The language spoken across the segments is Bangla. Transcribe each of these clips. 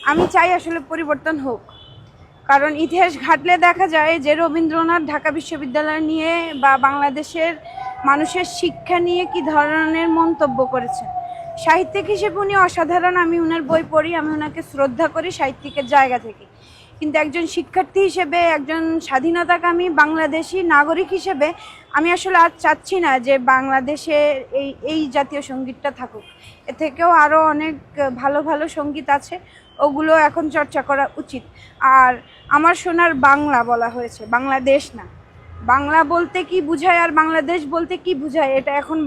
আমি চাই আসলে পরিবর্তন হোক, কারণ ইতিহাস ঘাটলে দেখা যায় যে রবীন্দ্রনাথ ঢাকা বিশ্ববিদ্যালয় নিয়ে বা বাংলাদেশের মানুষের শিক্ষা নিয়ে কি ধরনের মন্তব্য করেছেন। সাহিত্যিক হিসেবে উনি অসাধারণ, আমি উনার বই পড়ি, আমি ওনাকে শ্রদ্ধা করি সাহিত্যিকের জায়গা থেকে। কিন্তু একজন শিক্ষার্থী হিসেবে, একজন স্বাধীনতাকামী বাংলাদেশি নাগরিক হিসেবে আমি আসলে আর চাচ্ছি না যে বাংলাদেশে এই জাতীয় সঙ্গীতটা থাকুক। এ থেকেও আরও অনেক ভালো ভালো সঙ্গীত আছে, ওগুলো এখন চর্চা করা উচিত। আর আমার শোনার বাংলা বলা হয়েছে, বাংলাদেশ না। বাংলা বলতে কি বুঝায় আর বাংলাদেশ বলতে কি বুঝায় এটা এখন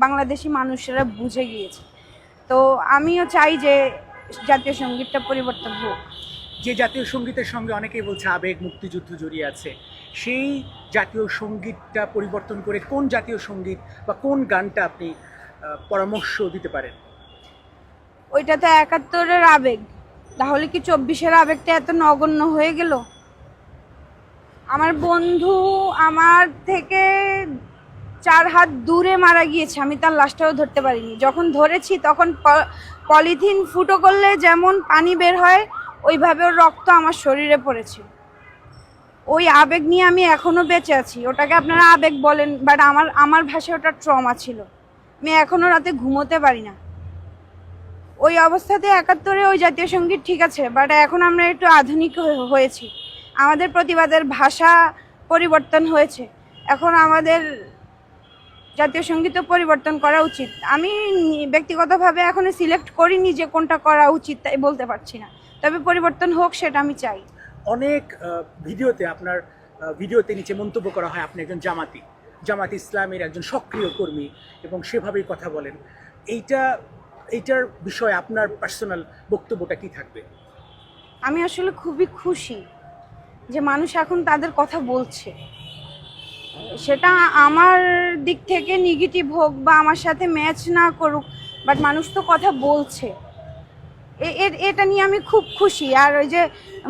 বাংলাদেশি মানুষেরা বুঝে গিয়েছে। তো আমিও চাই যে জাতীয় সঙ্গীতটা পরিবর্তন হোক। যে জাতীয় সঙ্গীতের সঙ্গে অনেকেই বলছে আবেগ, মুক্তিযুদ্ধ জড়িয়ে আছে, সেই জাতীয় সঙ্গীতটা পরিবর্তন করে কোন জাতীয় সঙ্গীত বা কোন গানটা আপনি পরামর্শ দিতে পারেন? ওইটা তো ৭১-এর আবেগ, তাহলে কি ২৪-এর আবেগটা এত নগণ্য হয়ে গেল? আমার বন্ধু আমার থেকে ৪ হাত দূরে মারা গিয়েছে, আমি তার লাশটাও ধরতে পারিনি। যখন ধরেছি তখন পলিথিন ফুটো করলে যেমন পানি বের হয়, ওইভাবে ওর রক্ত আমার শরীরে পড়েছে। ওই আবেগ নিয়ে আমি এখনো বেঁচে আছি। ওটাকে আপনারা আবেগ বলেন, বাট আমার ভাষায় ওটা ট্রমা ছিল। আমি এখনো রাতে ঘুমোতে পারি না। ওই অবস্থাতে ৭১-এ ওই জাতীয় সঙ্গীত ঠিক আছে, বাট এখন আমরা একটু আধুনিক হয়েছি, আমাদের প্রতিবাদের ভাষা পরিবর্তন হয়েছে। এখন আমাদের জাতীয় সঙ্গীতও পরিবর্তন করা উচিত। আমি ব্যক্তিগতভাবে এখনো সিলেক্ট করিনি যে কোনটা করা উচিত, তাই বলতে পারছি না, তবে পরিবর্তন হোক সেটা আমি চাই। অনেক ভিডিওতে আপনার ভিডিওতে নিচে মন্তব্য করা হয় আপনি একজন জামাত ইসলামের একজন সক্রিয় কর্মী এবং সেভাবেই কথা বলেন। এইটার বিষয়ে আপনার পার্সোনাল বক্তব্যটা কি থাকবে? আমি আসলে খুবই খুশি যে মানুষ এখন তাদের কথা বলছে। সেটা আমার দিক থেকে নেগেটিভ হোক বা আমার সাথে ম্যাচ না করুক, বাট মানুষ তো কথা বলছে, এটা নিয়ে আমি খুব খুশি। আর ওই যে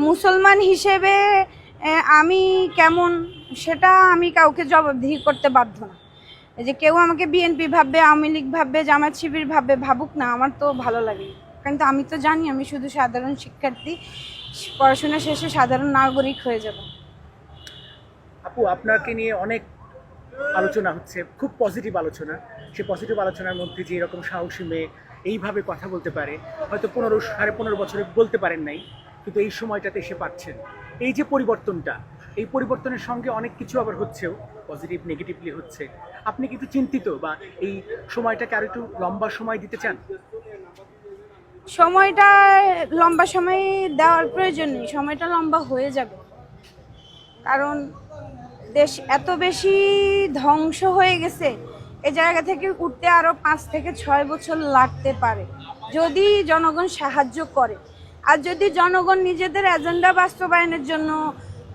মুসলমান হিসেবে আমি কেমন, সেটা আমি কাউকে জবাবদিহি করতে বাধ্য না। এই যে কেউ আমাকে বিএনপি ভাববে, আওয়ামী লীগ ভাববে, জামাত শিবির ভাববে, ভাবুক না, আমার তো ভালো লাগে। কিন্তু আমি তো জানি আমি শুধু সাধারণ শিক্ষার্থী, পড়াশোনা শেষে সাধারণ নাগরিক হয়ে যাব। আপু, আপনাকে নিয়ে অনেক আলোচনা হচ্ছে, খুব পজিটিভ আলোচনা। সেই পজিটিভ আলোচনার মধ্যে যে এরকম সাহসী মেয়ে এইভাবে কথা বলতে পারে, হয়তো 15-15.5 বছরে বলতে পারেন নাই, কিন্তু এই সময়টাতে এসে পাচ্ছেন। এই যে পরিবর্তনটা, এই পরিবর্তনের সঙ্গে অনেক কিছু আবার হচ্ছেও, পজিটিভ নেগেটিভলি হচ্ছে। আপনি কি একটু চিন্তিত বা এই সময়টাকে আরো একটু লম্বা সময় দিতে চান? সময়টা লম্বা সময় দেওয়ার প্রয়োজন নেই, সময়টা লম্বা হয়ে যাবে। কারণ দেশ এত বেশি ধ্বংস হয়ে গেছে, এই জায়গা থেকে উঠতে আরও 5 থেকে 6 বছর লাগতে পারে, যদি জনগণ সাহায্য করে। আর যদি জনগণ নিজেদের এজেন্ডা বাস্তবায়নের জন্য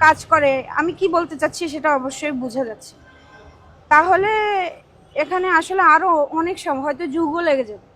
কাজ করে, আমি কি বলতে চাচ্ছি সেটা অবশ্যই বোঝা যাচ্ছে, তাহলে এখানে আসলে আরও অনেক সময়, হয়তো যুগও লেগে যাবে।